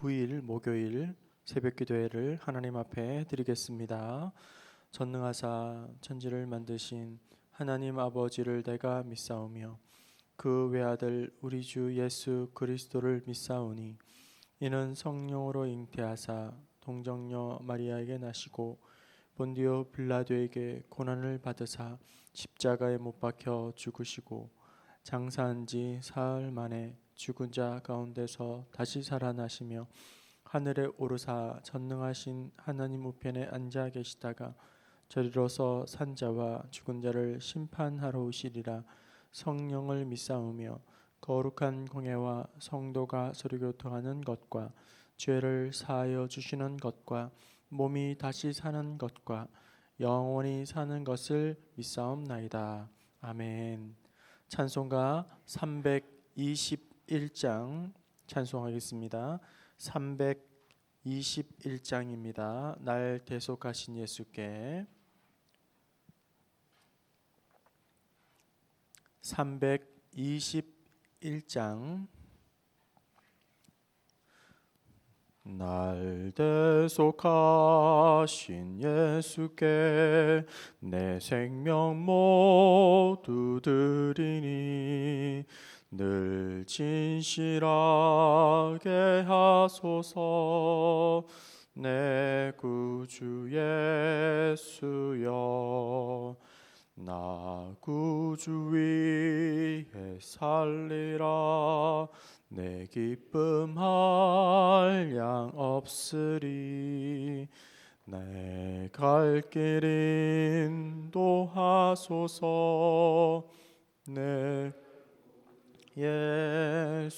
9일 목요일 새벽기도회를 하나님 앞에 드리겠습니다. 전능하사 천지를 만드신 하나님 아버지를 내가 믿사오며 그 외아들 우리 주 예수 그리스도를 믿사오니 이는 성령으로 잉태하사 동정녀 마리아에게 나시고 본디오 빌라도에게 고난을 받으사 십자가에 못 박혀 죽으시고 장사한 지 사흘 만에 죽은 자 가운데서 다시 살아나시며 하늘에 오르사 전능하신 하나님 우편에 앉아 계시다가 저리로서 산 자와 죽은 자를 심판하러 오시리라. 성령을 믿사오며 거룩한 공예와 성도가 서로 교통하는 것과 죄를 사하여 주시는 것과 몸이 다시 사는 것과 영원히 사는 것을 믿사옵나이다. 아멘. 찬송가 321장 찬송하겠습니다. 321장입니다. 날 대속하신 예수께. 321장. 날 대속하신 예수께 내 생명 모두 드리니 늘 진실하게 하소서. 내 구주 예수여 나 구주 위에 살리라. 내 기쁨 한량 없으리. 내 갈 길 인도하소서. 내 예수여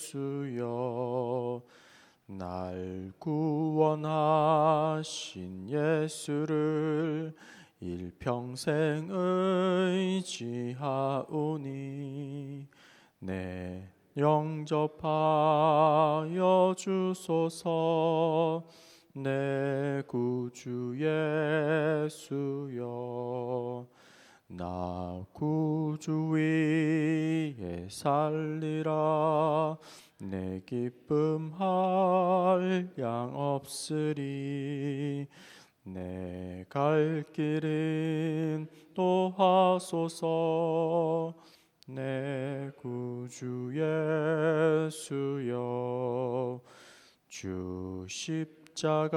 날 구원하신 예수를 일평생 의지하오니 내 영접하여 주소서. 내 구주 예수여 나 구주 위에 살리라. 내 기쁨 한량 없으리. 내 갈 길은 인도하소서. 내 구주 예수여 주 십자가에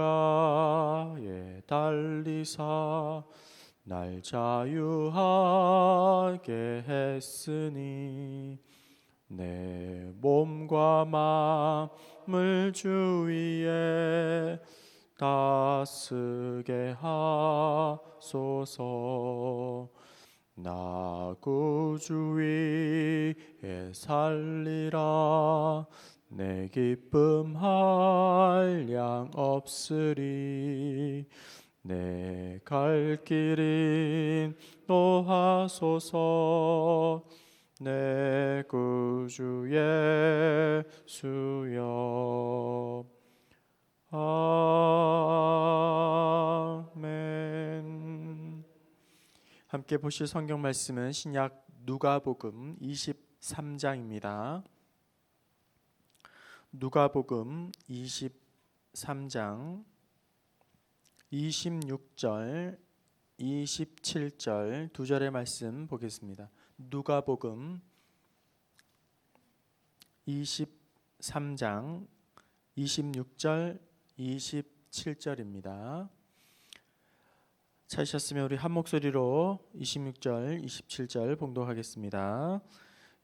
달리사 날 자유하게 했으니 내 몸과 마음을 주 위에 다스게 하소서. 나 구주 위에 살리라. 내 기쁨 한량 없으리. 내 갈 길 인도하소서. 내 구주 예수여 아멘. 함께 보실 성경 말씀은 신약 누가복음 23장입니다. 누가복음 23장 26절 27절 두 절의 말씀 보겠습니다. 누가복음 23장 26절 27절입니다. 찾으셨으면 우리 한 목소리로 26절 27절 봉독하겠습니다.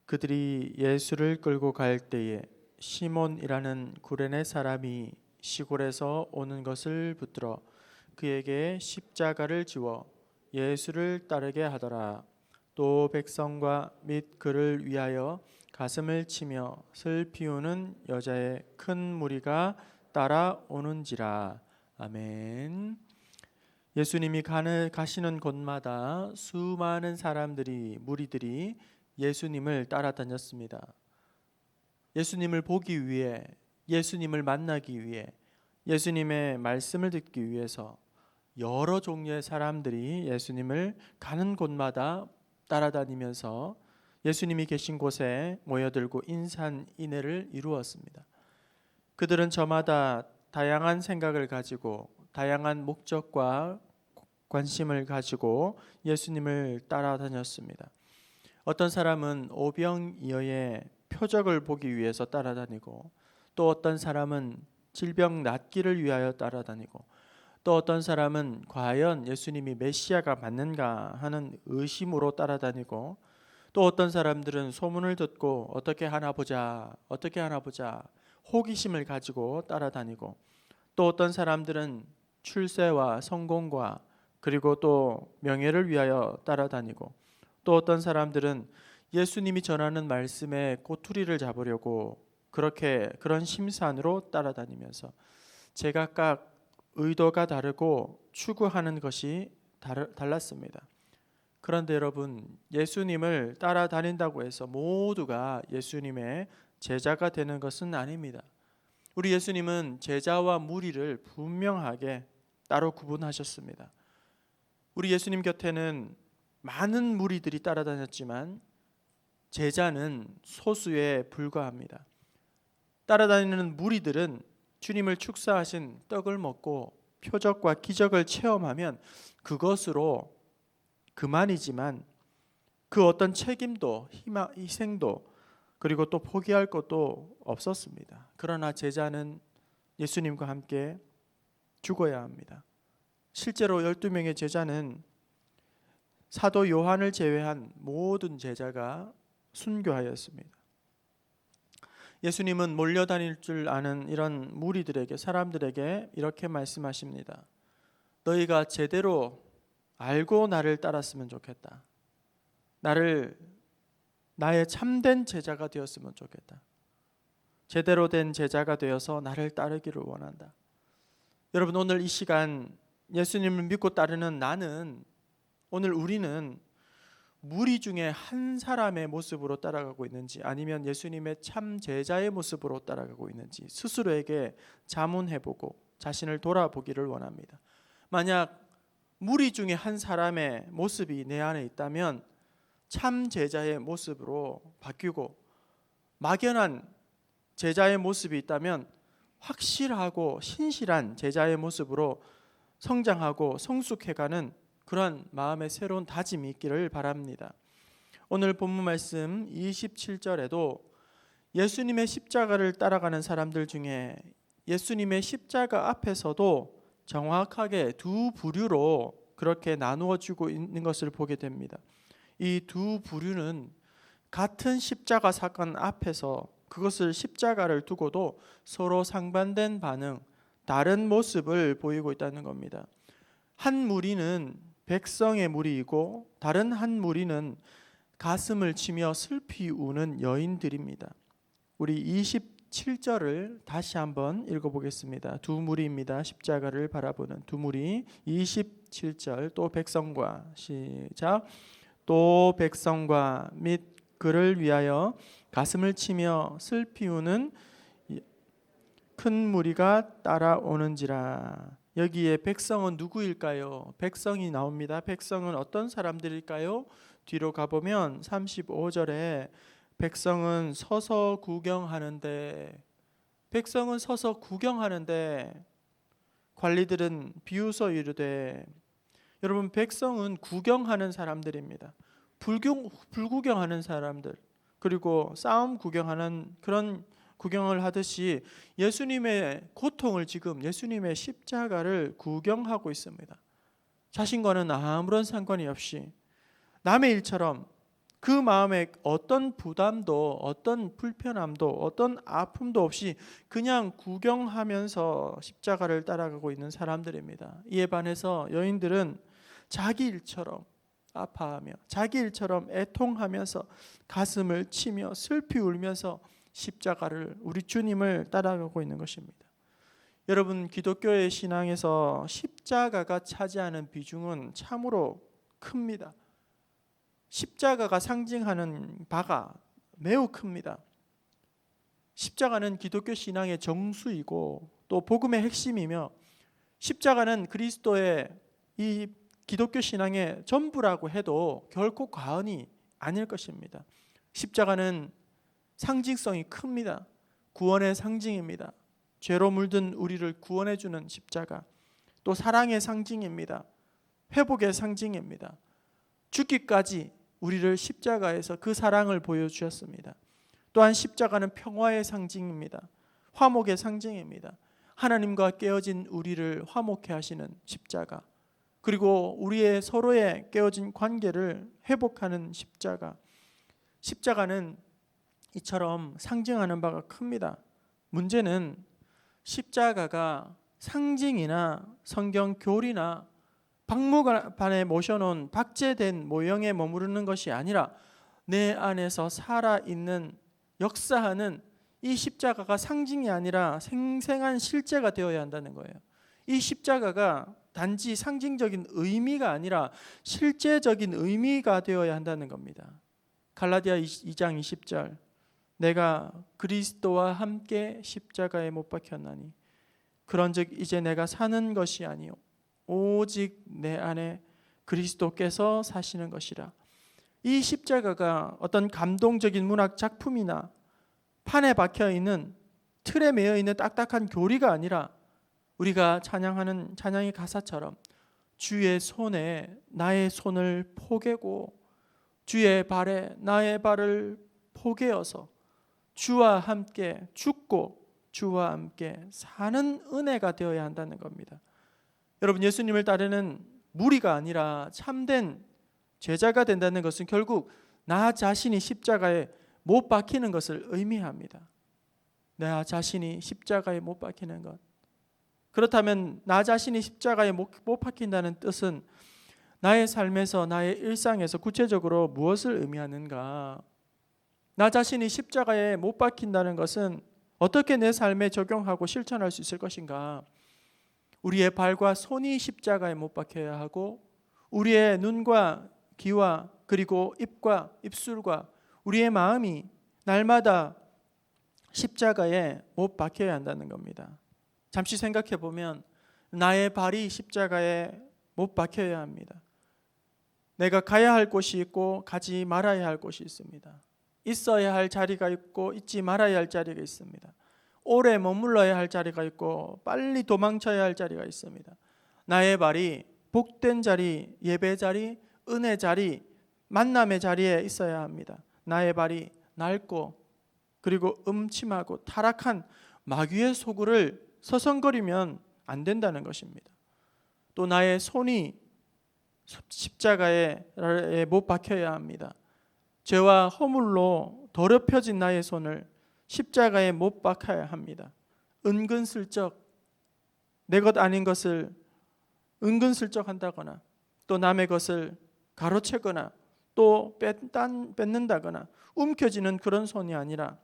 그들이 예수를 끌고 갈 때에 시몬이라는 구레네 사람이 시골에서 오는 것을 붙들어 그에게 십자가를 지워 예수를 따르게 하더라. 또 백성과 및 그를 위하여 가슴을 치며 슬피우는 여자의 큰 무리가 따라오는지라. 아멘. 예수님이 가시는 곳마다 수많은 사람들이, 무리들이 예수님을 따라다녔습니다. 예수님을 보기 위해, 예수님을 만나기 위해, 예수님의 말씀을 듣기 위해서 여러 종류의 사람들이 예수님을 가는 곳마다 따라다니면서 예수님이 계신 곳에 모여들고 인산인해를 이루었습니다. 그들은 저마다 다양한 생각을 가지고 다양한 목적과 관심을 가지고 예수님을 따라다녔습니다. 어떤 사람은 오병이어의 표적을 보기 위해서 따라다니고, 또 어떤 사람은 질병 낫기를 위하여 따라다니고, 또 어떤 사람은 과연 예수님이 메시아가 맞는가 하는 의심으로 따라다니고, 또 어떤 사람들은 소문을 듣고 어떻게 하나 보자 호기심을 가지고 따라다니고, 또 어떤 사람들은 출세와 성공과 그리고 또 명예를 위하여 따라다니고, 또 어떤 사람들은 예수님이 전하는 말씀에 꼬투리를 잡으려고 그런 심산으로 따라다니면서 제각각 의도가 다르고 추구하는 것이 달랐습니다. 그런데 여러분, 예수님을 따라다닌다고 해서 모두가 예수님의 제자가 되는 것은 아닙니다. 우리 예수님은 제자와 무리를 분명하게 따로 구분하셨습니다. 우리 예수님 곁에는 많은 무리들이 따라다녔지만 제자는 소수에 불과합니다. 따라다니는 무리들은 주님을 축사하신 떡을 먹고 표적과 기적을 체험하면 그것으로 그만이지만 그 어떤 책임도 희생도 그리고 또 포기할 것도 없었습니다. 그러나 제자는 예수님과 함께 죽어야 합니다. 실제로 12명의 제자는 사도 요한을 제외한 모든 제자가 순교하였습니다. 예수님은 몰려다닐 줄 아는 이런 무리들에게, 사람들에게 이렇게 말씀하십니다. 너희가 제대로 알고 나를 따랐으면 좋겠다. 나의 참된 제자가 되었으면 좋겠다. 제대로 된 제자가 되어서 나를 따르기를 원한다. 여러분, 오늘 이 시간 예수님을 믿고 따르는 우리는 무리 중에 한 사람의 모습으로 따라가고 있는지, 아니면 예수님의 참 제자의 모습으로 따라가고 있는지 스스로에게 자문해보고 자신을 돌아보기를 원합니다. 만약 무리 중에 한 사람의 모습이 내 안에 있다면 참 제자의 모습으로 바뀌고, 막연한 제자의 모습이 있다면 확실하고 신실한 제자의 모습으로 성장하고 성숙해가는 그러한 마음의 새로운 다짐이 있기를 바랍니다. 오늘 본문 말씀 27절에도 예수님의 십자가를 따라가는 사람들 중에 예수님의 십자가 앞에서도 정확하게 두 부류로 그렇게 나누어 주고 있는 것을 보게 됩니다. 이 두 부류는 같은 십자가 사건 앞에서 그것을 십자가를 두고도 서로 상반된 반응, 다른 모습을 보이고 있다는 겁니다. 한 무리는 백성의 무리이고 다른 한 무리는 가슴을 치며 슬피 우는 여인들입니다. 우리 27절을 다시 한번 읽어보겠습니다. 두 무리입니다. 십자가를 바라보는 두 무리. 27절. 또 백성과, 시작. 또 백성과 및 그를 위하여 가슴을 치며 슬피 우는 큰 무리가 따라오는지라. 여기에 백성은 누구일까요? 백성이 나옵니다. 백성은 어떤 사람들일까요? 뒤로 가보면 35절에 백성은 서서 구경하는데 관리들은 비웃어 이르되. 여러분, 백성은 구경하는 사람들입니다. 불구경하는 사람들, 그리고 싸움 구경하는 그런 구경을 하듯이 예수님의 고통을, 지금 예수님의 십자가를 구경하고 있습니다. 자신과는 아무런 상관이 없이 남의 일처럼 그 마음에 어떤 부담도, 어떤 불편함도, 어떤 아픔도 없이 그냥 구경하면서 십자가를 따라가고 있는 사람들입니다. 이에 반해서 여인들은 자기 일처럼 아파하며 자기 일처럼 애통하면서 가슴을 치며 슬피 울면서 십자가를, 우리 주님을 따라가고 있는 것입니다. 여러분, 기독교의 신앙에서 십자가가 차지하는 비중은 참으로 큽니다. 십자가가 상징하는 바가 매우 큽니다. 십자가는 기독교 신앙의 정수이고 또 복음의 핵심이며, 십자가는 그리스도의 이 기독교 신앙의 전부라고 해도 결코 과언이 아닐 것입니다. 십자가는 상징성이 큽니다. 구원의 상징입니다. 죄로 물든 우리를 구원해 주는 십자가, 또 사랑의 상징입니다. 회복의 상징입니다. 죽기까지 우리를 십자가에서 그 사랑을 보여주셨습니다. 또한 십자가는 평화의 상징입니다. 화목의 상징입니다. 하나님과 깨어진 우리를 화목해 하시는 십자가, 그리고 우리의 서로의 깨어진 관계를 회복하는 십자가. 십자가는 이처럼 상징하는 바가 큽니다. 문제는 십자가가 상징이나 성경 교리나 박물관에 모셔놓은 박제된 모형에 머무르는 것이 아니라 내 안에서 살아있는, 역사하는 이 십자가가 상징이 아니라 생생한 실제가 되어야 한다는 거예요. 이 십자가가 단지 상징적인 의미가 아니라 실제적인 의미가 되어야 한다는 겁니다. 갈라디아 2장 20절, 내가 그리스도와 함께 십자가에 못 박혔나니 그런즉 이제 내가 사는 것이 아니요 오직 내 안에 그리스도께서 사시는 것이라. 이 십자가가 어떤 감동적인 문학 작품이나 판에 박혀있는, 틀에 매여있는 딱딱한 교리가 아니라 우리가 찬양하는 찬양의 가사처럼 주의 손에 나의 손을 포개고 주의 발에 나의 발을 포개어서 주와 함께 죽고 주와 함께 사는 은혜가 되어야 한다는 겁니다. 여러분, 예수님을 따르는 무리가 아니라 참된 제자가 된다는 것은 결국 나 자신이 십자가에 못 박히는 것을 의미합니다. 나 자신이 십자가에 못 박히는 것. 그렇다면 나 자신이 십자가에 못 박힌다는 뜻은 나의 삶에서, 나의 일상에서 구체적으로 무엇을 의미하는가? 나 자신이 십자가에 못 박힌다는 것은 어떻게 내 삶에 적용하고 실천할 수 있을 것인가? 우리의 발과 손이 십자가에 못 박혀야 하고, 우리의 눈과 귀와 그리고 입과 입술과 우리의 마음이 날마다 십자가에 못 박혀야 한다는 겁니다. 잠시 생각해 보면 나의 발이 십자가에 못 박혀야 합니다. 내가 가야 할 곳이 있고 가지 말아야 할 곳이 있습니다. 있어야 할 자리가 있고 있지 말아야 할 자리가 있습니다. 오래 머물러야 할 자리가 있고 빨리 도망쳐야 할 자리가 있습니다. 나의 발이 복된 자리, 예배 자리, 은혜 자리, 만남의 자리에 있어야 합니다. 나의 발이 낡고 그리고 음침하고 타락한 마귀의 소굴을 서성거리면 안 된다는 것입니다. 또 나의 손이 십자가에 못 박혀야 합니다. 죄와 허물로 더럽혀진 나의 손을 십자가에 못 박아야 합니다. 은근슬쩍 내 것 아닌 것을 은근슬쩍 한다거나, 또 남의 것을 가로채거나 또 뺏는다거나 움켜쥐는 그런 손이 아니라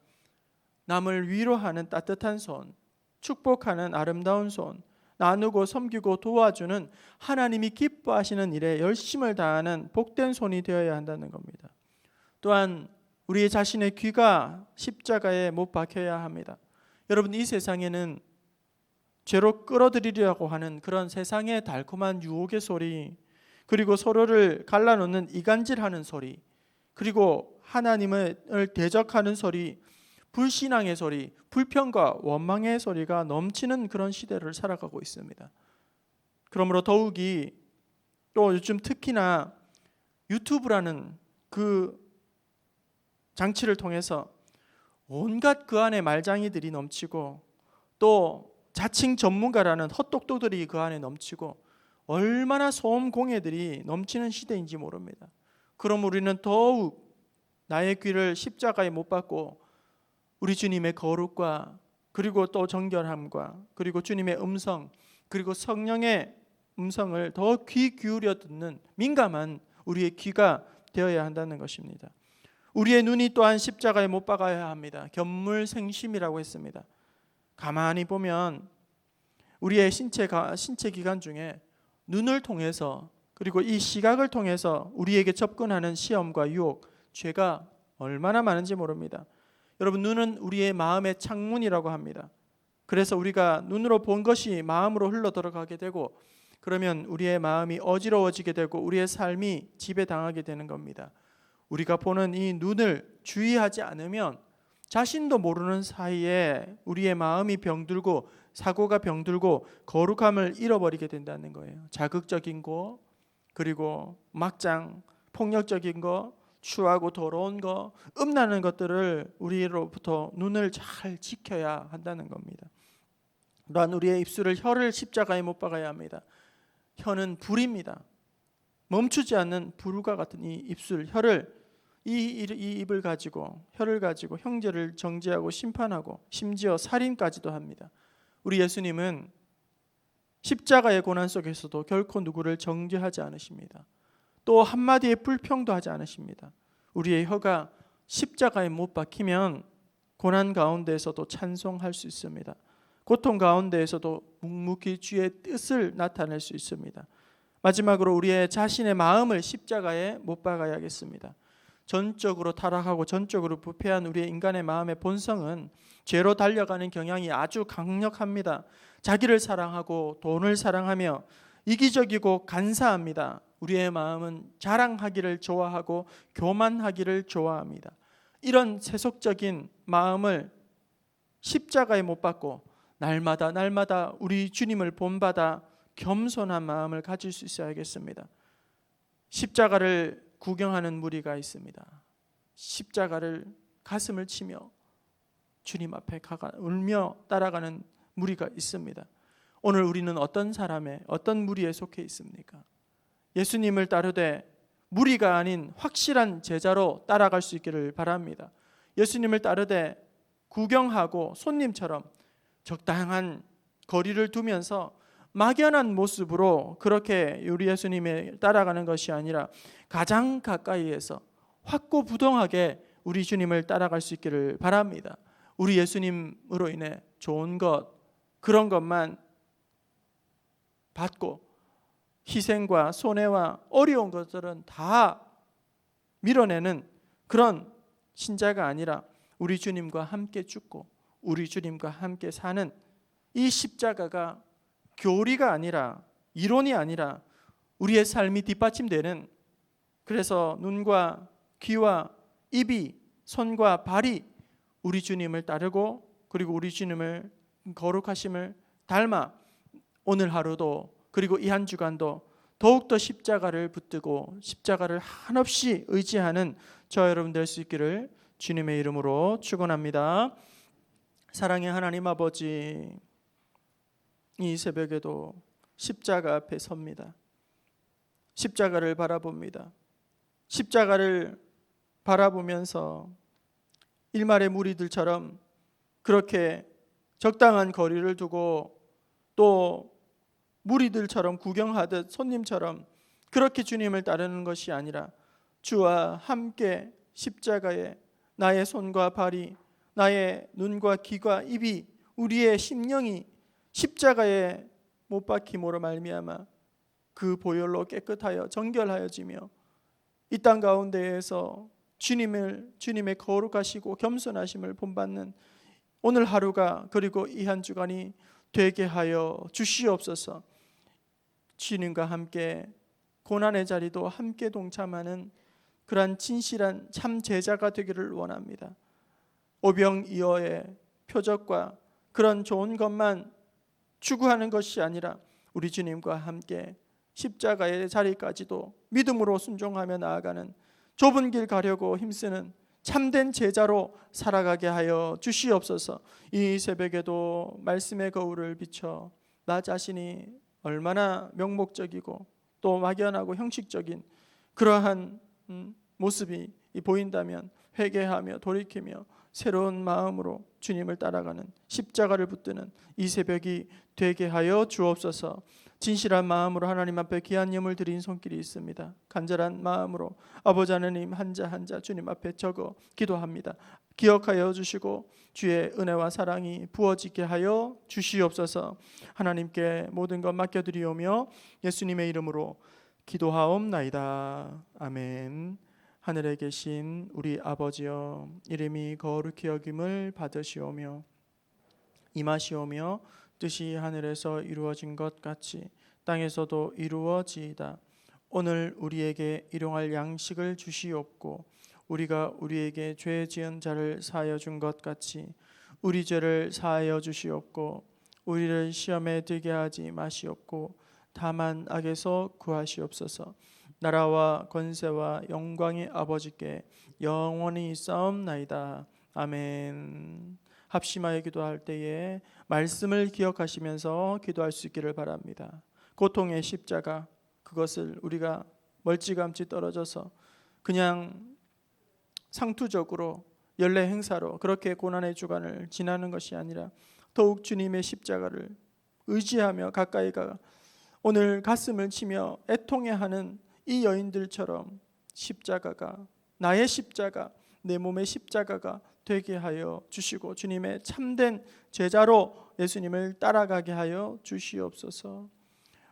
남을 위로하는 따뜻한 손, 축복하는 아름다운 손, 나누고 섬기고 도와주는 하나님이 기뻐하시는 일에 열심을 다하는 복된 손이 되어야 한다는 겁니다. 또한 우리 자신의 귀가 십자가에 못 박혀야 합니다. 여러분, 이 세상에는 죄로 끌어들이려고 하는 그런 세상의 달콤한 유혹의 소리, 그리고 서로를 갈라놓는 이간질하는 소리, 그리고 하나님을 대적하는 소리, 불신앙의 소리, 불평과 원망의 소리가 넘치는 그런 시대를 살아가고 있습니다. 그러므로 더욱이 또 요즘 특히나 유튜브라는 그 장치를 통해서 온갖 그 안에 말장이들이 넘치고, 또 자칭 전문가라는 헛똑똑들이 그 안에 넘치고, 얼마나 소음공해들이 넘치는 시대인지 모릅니다. 그럼 우리는 더욱 나의 귀를 십자가에 못 박고 우리 주님의 거룩과 그리고 또 정결함과 그리고 주님의 음성 그리고 성령의 음성을 더 귀 기울여 듣는 민감한 우리의 귀가 되어야 한다는 것입니다. 우리의 눈이 또한 십자가에 못 박아야 합니다. 견물생심이라고 했습니다. 가만히 보면 우리의 신체 기관 중에 눈을 통해서 그리고 이 시각을 통해서 우리에게 접근하는 시험과 유혹, 죄가 얼마나 많은지 모릅니다. 여러분, 눈은 우리의 마음의 창문이라고 합니다. 그래서 우리가 눈으로 본 것이 마음으로 흘러 들어가게 되고, 그러면 우리의 마음이 어지러워지게 되고 우리의 삶이 지배당하게 되는 겁니다. 우리가 보는 이 눈을 주의하지 않으면 자신도 모르는 사이에 우리의 마음이 병들고 사고가 병들고 거룩함을 잃어버리게 된다는 거예요. 자극적인 거, 그리고 막장 폭력적인 거, 추하고 더러운 거, 음란한 것들을 우리로부터 눈을 잘 지켜야 한다는 겁니다. 또한 우리의 입술을, 혀를 십자가에 못 박아야 합니다. 혀는 불입니다. 멈추지 않는 불과 같은 이 입술, 혀를, 이 입을 가지고, 혀를 가지고 형제를 정죄하고 심판하고 심지어 살인까지도 합니다. 우리 예수님은 십자가의 고난 속에서도 결코 누구를 정죄하지 않으십니다. 또 한마디의 불평도 하지 않으십니다. 우리의 혀가 십자가에 못 박히면 고난 가운데에서도 찬송할 수 있습니다. 고통 가운데에서도 묵묵히 주의 뜻을 나타낼 수 있습니다. 마지막으로 우리의 자신의 마음을 십자가에 못 박아야겠습니다. 전적으로 타락하고 전적으로 부패한 우리의 인간의 마음의 본성은 죄로 달려가는 경향이 아주 강력합니다. 자기를 사랑하고 돈을 사랑하며 이기적이고 간사합니다. 우리의 마음은 자랑하기를 좋아하고 교만하기를 좋아합니다. 이런 세속적인 마음을 십자가에 못 박고 날마다 우리 주님을 본받아 겸손한 마음을 가질 수 있어야겠습니다. 십자가를 구경하는 무리가 있습니다. 십자가를 가슴을 치며 주님 앞에 울며 따라가는 무리가 있습니다. 오늘 우리는 어떤 사람의, 어떤 무리에 속해 있습니까? 예수님을 따르되 무리가 아닌 확실한 제자로 따라갈 수 있기를 바랍니다. 예수님을 따르되 구경하고 손님처럼 적당한 거리를 두면서 막연한 모습으로 그렇게 우리 예수님에 따라가는 것이 아니라 가장 가까이에서 확고부동하게 우리 주님을 따라갈 수 있기를 바랍니다. 우리 예수님으로 인해 좋은 것, 그런 것만 받고 희생과 손해와 어려운 것들은 다 밀어내는 그런 신자가 아니라 우리 주님과 함께 죽고 우리 주님과 함께 사는 이 십자가가 교리가 아니라, 이론이 아니라 우리의 삶이 뒷받침되는, 그래서 눈과 귀와 입이, 손과 발이 우리 주님을 따르고 그리고 우리 주님을 거룩하심을 닮아 오늘 하루도 그리고 이 한 주간도 더욱더 십자가를 붙들고 십자가를 한없이 의지하는 저 여러분 될 수 있기를 주님의 이름으로 축원합니다. 사랑의 하나님 아버지, 이 새벽에도 십자가 앞에 섭니다. 십자가를 바라봅니다. 십자가를 바라보면서 일말의 무리들처럼 그렇게 적당한 거리를 두고 또 무리들처럼 구경하듯 손님처럼 그렇게 주님을 따르는 것이 아니라 주와 함께 십자가에 나의 손과 발이, 나의 눈과 귀와 입이, 우리의 심령이 십자가에 못 박힘으로 말미암아 그 보혈로 깨끗하여 정결하여지며 이 땅 가운데에서 주님의 거룩하시고 겸손하심을 본받는 오늘 하루가 그리고 이 한 주간이 되게 하여 주시옵소서. 주님과 함께 고난의 자리도 함께 동참하는 그러한 진실한 참 제자가 되기를 원합니다. 오병이어의 표적과 그런 좋은 것만 추구하는 것이 아니라 우리 주님과 함께 십자가의 자리까지도 믿음으로 순종하며 나아가는, 좁은 길 가려고 힘쓰는 참된 제자로 살아가게 하여 주시옵소서. 이 새벽에도 말씀의 거울을 비춰 나 자신이 얼마나 명목적이고 또 막연하고 형식적인 그러한 모습이 보인다면 회개하며 돌이키며 새로운 마음으로 주님을 따라가는, 십자가를 붙드는 이 새벽이 되게 하여 주옵소서. 진실한 마음으로 하나님 앞에 귀한 예물 드린 손길이 있습니다. 간절한 마음으로 아버지 하나님 한자 한자 주님 앞에 적어 기도합니다. 기억하여 주시고 주의 은혜와 사랑이 부어지게 하여 주시옵소서. 하나님께 모든 것 맡겨드리오며 예수님의 이름으로 기도하옵나이다. 아멘. 하늘에 계신 우리 아버지여, 이름이 거룩히 여김을 받으시오며 임하시오며 뜻이 하늘에서 이루어진 것 같이 땅에서도 이루어지이다. 오늘 우리에게 일용할 양식을 주시옵고 우리가 우리에게 죄 지은 자를 사하여 준 것 같이 우리 죄를 사하여 주시옵고 우리를 시험에 들게 하지 마시옵고 다만 악에서 구하시옵소서. 나라와 권세와 영광의 아버지께 영원히 있사옵나이다. 아멘. 합심하여 기도할 때에 말씀을 기억하시면서 기도할 수 있기를 바랍니다. 고통의 십자가, 그것을 우리가 멀찌감치 떨어져서 그냥 상투적으로 연례 행사로 그렇게 고난의 주간을 지나는 것이 아니라 더욱 주님의 십자가를 의지하며 가까이 가 오늘 가슴을 치며 애통해하는 이 여인들처럼 십자가가, 나의 십자가, 내 몸의 십자가가 되게 하여 주시고 주님의 참된 제자로 예수님을 따라가게 하여 주시옵소서.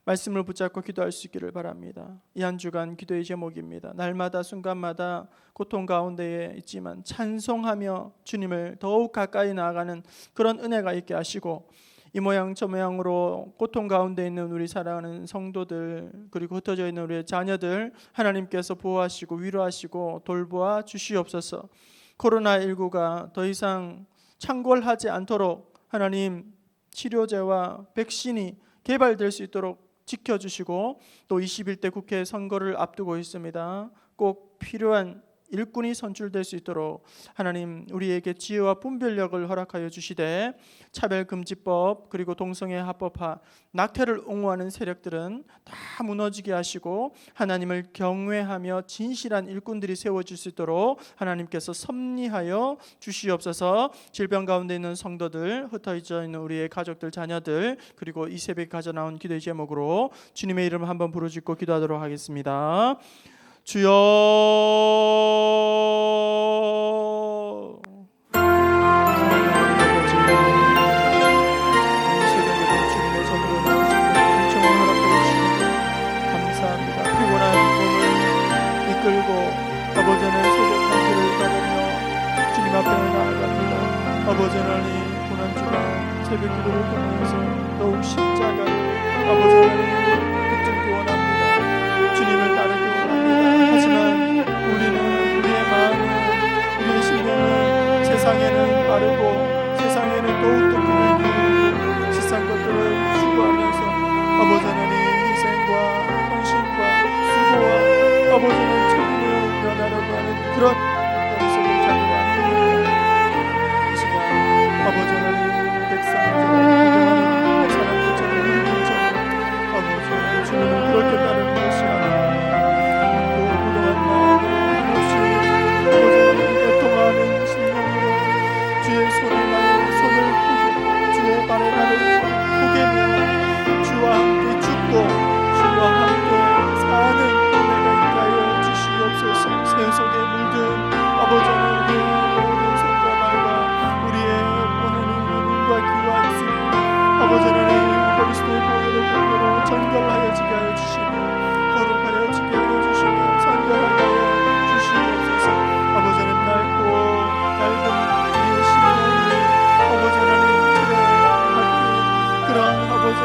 말씀을 붙잡고 기도할 수 있기를 바랍니다. 이 한 주간 기도의 제목입니다. 날마다 순간마다 고통 가운데에 있지만 찬송하며 주님을 더욱 가까이 나아가는 그런 은혜가 있게 하시고, 이 모양 저 모양으로 고통 가운데 있는 우리 사랑하는 성도들, 그리고 흩어져 있는 우리의 자녀들 하나님께서 보호하시고 위로하시고 돌보아 주시옵소서. 코로나19가 더 이상 창궐하지 않도록 하나님 치료제와 백신이 개발될 수 있도록 지켜주시고, 또 21대 국회 선거를 앞두고 있습니다. 꼭 필요한 일꾼이 선출될 수 있도록 하나님 우리에게 지혜와 분별력을 허락하여 주시되, 차별금지법 그리고 동성애 합법화, 낙태를 옹호하는 세력들은 다 무너지게 하시고 하나님을 경외하며 진실한 일꾼들이 세워질 수 있도록 하나님께서 섭리하여 주시옵소서. 질병 가운데 있는 성도들, 흩어져 있는 우리의 가족들, 자녀들, 그리고 이 새벽에 가져나온 기도의 제목으로 주님의 이름을 한번 부르짖고 기도하도록 하겠습니다. 주여, 주님의 전으로 나오시고 은총을 허락하시고 감사합니다. 피곤한 몸을 이끌고 아버지는 새벽 한길을 걸으며 주님 앞에 나아갑니다. 아버지 하나님, 고난주간 새벽 기도를 통해서 더욱 십자가를 아버지 하나님 붙들기 원합니다. 주님을 따르기 원합니다. 하지만 우리는, 우리의 마음은, 우리의 심령은 세상에는 빠르고 세상에는 더욱더 기울고 세상 것들을 추구하면서 아버지 하나님 희생과 헌신과 수고와 아버지는 책임을 면하려고 하는 그런 어리석은 자녀가 아닙니까? 이 시간 아버지 하나님 백성들을 구경하는 사람들처럼 우리들처럼 아버지 하나님 주님을 그렇게 따르는 것이 아니라 주의 발에 나를 포개며 주와 함께 죽고 주와 함께 사는 은혜가 있게 하여 주시옵소서. 새 속에 물든 아버지 하나님의 모든 손과 발과 우리의 오늘 눈과 귀와 입술이 아버지 하나님 그리스도의 보혈로 정결하여 지게 하여 주시며 거룩하여 지게 하여 주시며 선결하게 하여 주시옵소서. 아버지 하나님 낡고 낡은 우리의 심령이 아버지 하나님 그런 아버지